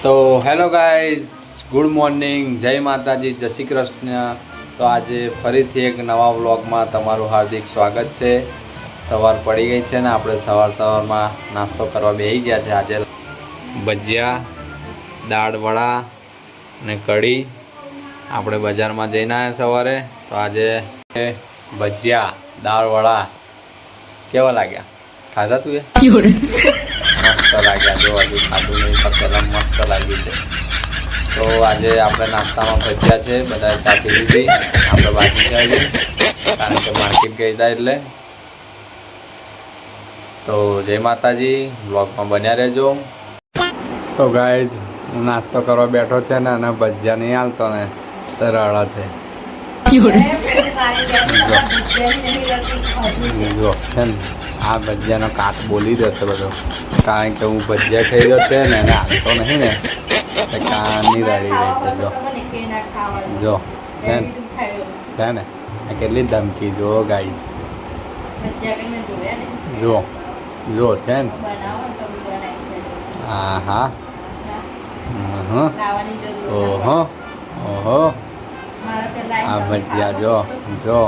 તો hello guys, good morning, જય માતાજી, જય શ્રી કૃષ્ણ. તો આજે ફરીથી એક નવા વ્લોગમાં તમારું હાર્દિક સ્વાગત છે. સવાર પડી ગઈ છે ને આપણે સવારમાં નાસ્તો કરવા બેસી ગયા છે. આજે ભજીયા, દાળ વડા ને કઢી આપણે બજારમાં જઈને આવ્યા સવારે. તો આજે ભજીયા, દાળ વડા કેવા લાગ્યા? ખાધા તું? મસ્ત લાગ્યા. જો હજુ ખાધું નહીં પણ પહેલાં મસ્ત લાગ્યું છે. તો આજે આપણે નાસ્તામાં ભજીયા છે, બધા ચા પી લીધી. આપણે બાકી છે હજી, કારણ કે માર્કેટ ગઈ હતા એટલે. તો જય માતાજી, બ્લોગમાં બન્યા રહેજો. તો ગાઈઝ, હું નાસ્તો કરવા બેઠો છે ને અને ભજીયા નહીં હાલતો ને તો રડા છે. જો છે ને આ ભજીયાનો કાચ બોલી રહ્યો છે બધો, કારણ કે હું ભજીયા ખાઈ રહ્યો છે ને એને હાલતો નહીં ને કાની રડી રહી છે. જો છે ને આ કેટલી ધમકી. જો ગાઈસ, જો જો છે ને. હા હા, ઓહો ઓહો, આ ભજીયા જો જો,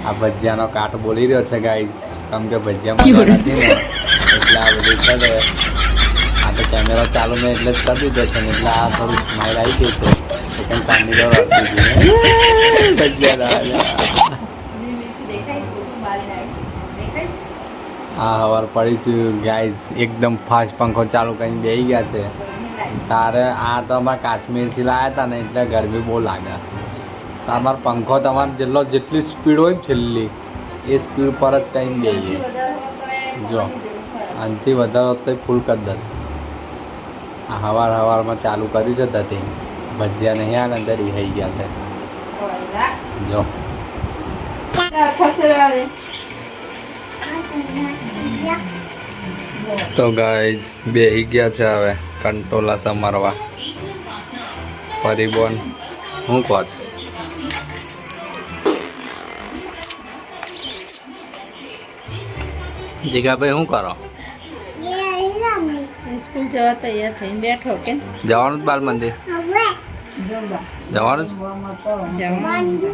આ ભજીયાનો કાટ બોલી રહ્યો છે ગાઈસ, કેમ કે ભજીયામાં નથી ને એટલે આ બધું છે ને. આ તો કેમેરો ચાલુ મેં એટલે જ કરી દીધો છે ને એટલે આ થોડી સ્માઈલ આવી ગઈ છે. એકદમ કામની દોડ અડતી ભજીયા. હા, હવાર પડી છું ગાઈસ. એકદમ ફાસ્ટ પંખો ચાલુ કરીને બેસી ગયા છે. તારે આ તો અમારે કાશ્મીરથી લાવ્યા હતા ને એટલે ગરમી બહુ લાગે. તમારો પંખો તમારે જેટલી સ્પીડ હોય ને છેલ્લી એ સ્પીડ પર જ કંઈ બેસીએ. જો આનાથી વધારે તો ફૂલ કરી દે. આ સવારમાં ચાલુ કર્યું છે તથી ભજીયા નહીં આવે અંદર રિહાઈ ગયા છે. જો તો ગાઈઝ બેસી ગયા છે હવે કંટોલા સમારવા. પરિબોન શું કહો છો? જીગાભાઈ શું કરો? સ્કૂલ જવા તૈયાર થઈને બેઠો કે જવાનું જ બાલ મંદિર જવાનું જ.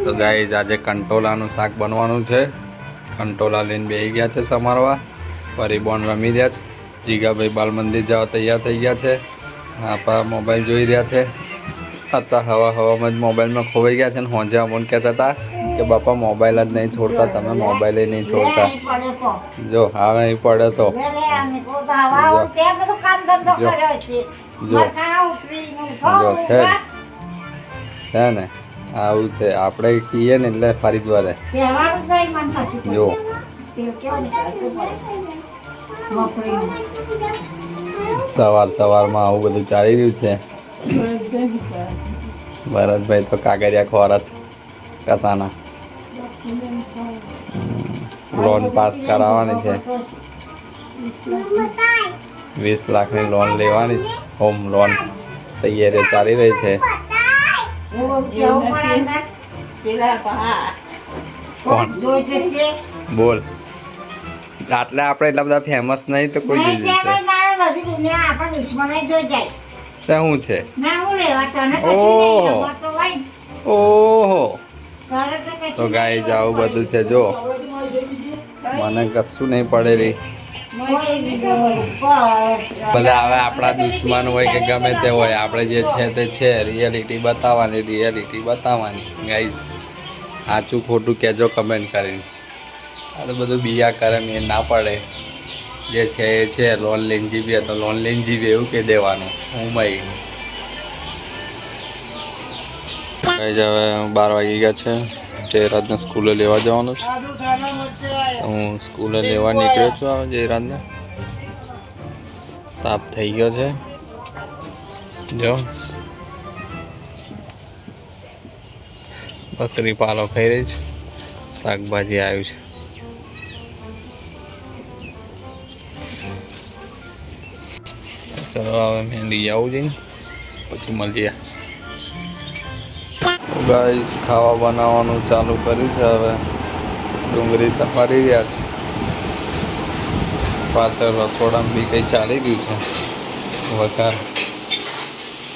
તો ગાઈઝ આજે કંટોલાનું શાક બનવાનું છે. કંટોલા લઈને બેસી ગયા છે સમારવા. પરિબોન રમી રહ્યા છે. જીગાભાઈ બાલ મંદિર જવા તૈયાર થઈ ગયા છે. આપણા મોબાઈલ જોઈ રહ્યા છે. અત્યારે હવામાં જ મોબાઈલમાં ખોવાઈ ગયા છે ને હોંજે અમોન કહેતા હતા કે બાપા મોબાઈલ જ નહીં છોડતા, તમે મોબાઈલ નહીં છોડતા. જો હવે અહીં પડે તો જો છે ને આવું છે. આપણે કહીએ ને એટલે ફરી જ વળે. જો સવારમાં આવું બધું ચાલી રહ્યું છે. ભરતભાઈ તો કાગળિયા ખોરા કસાના લોન પાસ કરાવવાની છે. 20 લાખની લોન લેવાની છે. હોમ લોન તૈયારી ચાલી રહી છે. કોણ બોલ? આટલે આપણે એટલા બધા ફેમસ નહીં તો કોઈ જોઈ જશે. શું છે? ઓહો ઓહો. તો ગાઈઝ આવું બધું છે. જો મને કશું નહીં પડેલી. બધા હવે આપણા દુશ્મન હોય કે ગમે તે હોય, આપણે જે છે તે છે. રિયાલિટી બતાવવાની ગાઈઝ. સાચું ખોટું કહેજો કમેન્ટ કરીને. આ તો બધું બીયા કરે મેં ના પડે. જે છે એ છે. લોન લઈને જીવીએ તો લોન લઈને જીવીએ એવું કહી દેવાનું. હું મય હવે 12 વાગી ગયા છે. જયરાજને સ્કૂલે લેવા જવાનું છે. હું સ્કૂલે લેવા નીકળ્યો છું. હવે જયરાજને તાપ થઈ ગયો છે. જો બકરી પાલો ખાઈ રહી છે. શાકભાજી આવ્યું છે. ચલો હવે મેં લઈ આવું જઈને પછી મળીએ. ગાઈસ ખાવા બનાવવાનું ચાલુ કર્યું છે. હવે ડુંગળી સફારી રહ્યા છે. પાછળ રસોડામાં બી કંઈ ચાલી ગયું છે વઘાર.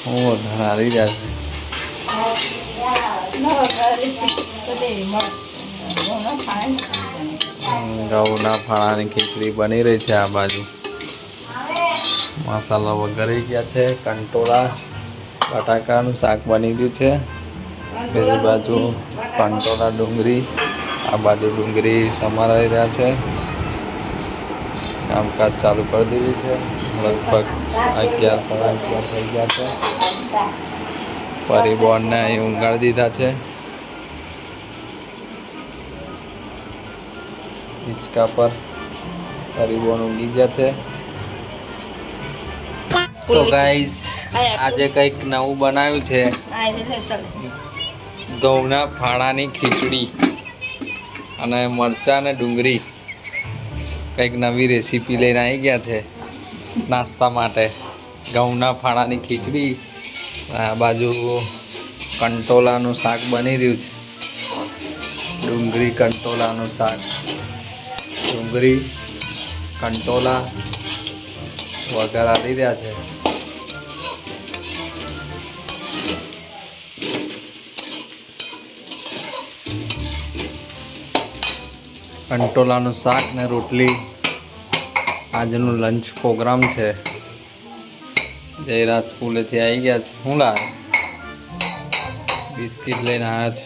હું હારી જાય છે. ઘઉંના ફાળાની ખીચડી બની રહી છે. આ બાજુ મસાલા વઘારી ગયા છે. કંટોળા બટાકાનું શાક બની ગયું છે. બીજી બાજુ કંટોળા ડુંગળી, આ બાજુ ડુંગળી સમારાઈ રહ્યા છે. કામકાજ ચાલુ કરી દીધું છે. લગભગ 11 સાડા 11 થઈ ગયા છે. પરિબોર્ડને અહીં ઊંઘાડી દીધા છે. હિંચકા પર પરિબોર્ડ ઊંઘી ગયા છે. તો ગાઈઝ આજે કંઈક નવું બનાવ્યું છે. ઘઉંના ફાળાની ખીચડી અને મરચાં અને ડુંગળી કંઈક નવી રેસીપી લઈને આવી ગયા છે નાસ્તા માટે. ઘઉંના ફાળાની ખીચડી, આ બાજુ કંટોલાનું શાક બની રહ્યું છે. ડુંગળી કંટોલાનું શાક, ડુંગળી કંટોલા વઘારી રહ્યા છે. કંટોલાનું શાક ને રોટલી આજનું લંચ પ્રોગ્રામ છે. જયરાજ સ્કૂલેથી આવી ગયા છે. શું લાવે? બિસ્કિટ લઈને આવ્યા છે.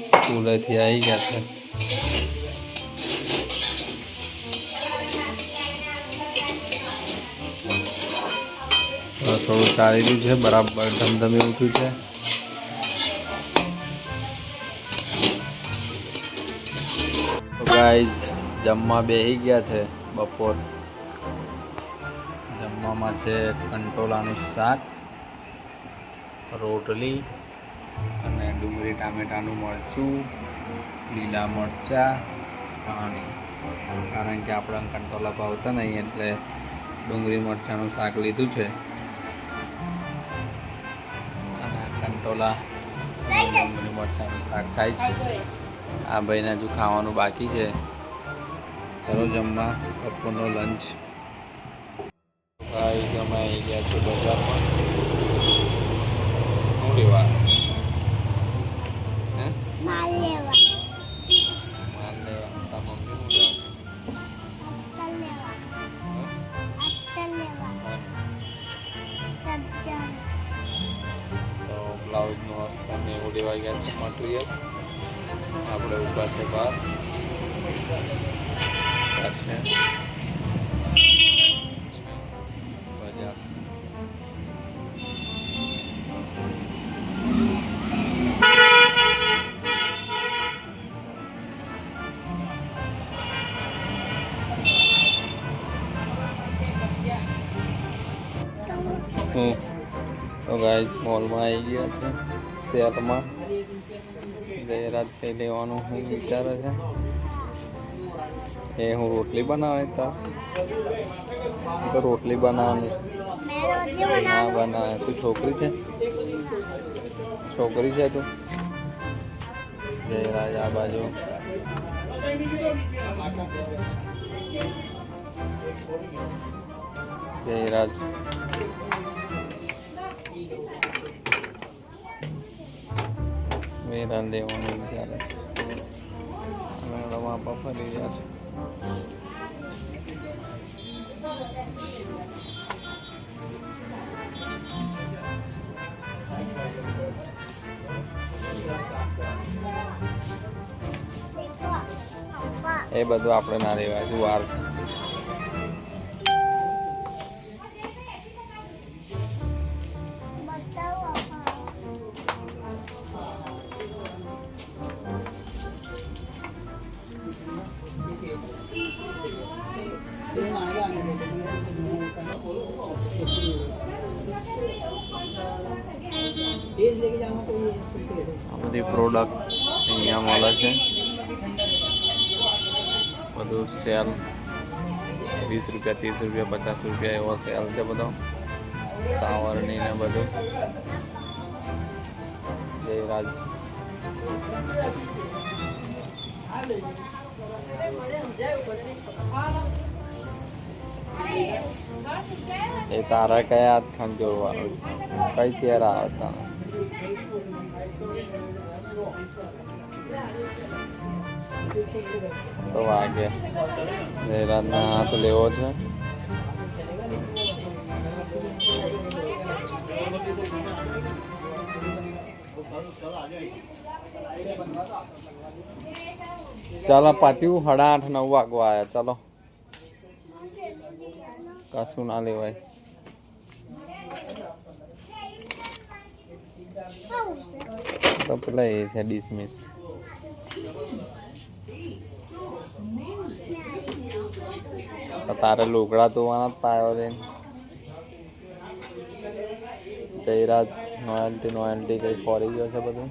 સ્કૂલેથી આવી ગયા છે. રસોડું ચાલી રહ્યું છે. બરાબર ધમધમી ઉઠ્યું છે. ગાઈઝ જમવા બેસી ગયા છે. બપોર જમવામાં છે કંટોલાનું શાક, રોટલી અને ડુંગળી ટામેટાનું મરચું, લીલા મરચાં, પાણી. કારણ કે આપણે કંટોલા ભાવતા નહીં એટલે ડુંગળી મરચાંનું શાક લીધું છે. અને કંટોલા ડુંગળી મરચાંનું શાક ખાય છે. આ ભાઈને હજુ ખાવાનું બાકી છે. ચલો જમવા બપોરનો લંચ. ભાઈ અમે આવી ગયા છે બજારમાં. શું લેવા? માલ લેવા. તાર મમ્મી શું તો બ્લાઉઝનું અસ્તર ને એવું લેવા ગયા છે મટીરિયલ. આપણે ઊભા છે બહાર છે બજાર. તો ગાઈઝ મોલમાં આવી ગયા છે. સેલમાં જયરાજ કંઈ લેવાનું હું વિચારે છે. એ હું રોટલી બનાવે તો રોટલી બનાવવાની ના બનાવે. તું છોકરી છે? છોકરી છે તું? જયરાજ આ બાજુ જયરાજ મેરા લેવાનું વિચારે અને રમા ફરી રહ્યા છે. એ બધું આપણે ના લેવાય. હજુ વાર છે. આ બધી પ્રોડક્ટ અહીંયા મળે છે. બધું સેલ 20 રૂપિયા 30 રૂપિયા 50 રૂપિયા એવો સેલ છે બધો. સાવરણી ને બધું. જયરાજ એ તારા કયા હાથખાન જોવાનું કઈ ચેર આવે તને તો વાગે જયરાજના હાથ લેવો છે. ચાલો પાટ્યું 8:30 9 વાગવા આવ્યા. ચાલો કશું ના લેવાય. તો પેલા એ છે ડિસમિસ. તારે લુગડા ધોવાના પાયો રે જયરાજ નોયલ્ટી કઈ પડી ગયો છે બધું.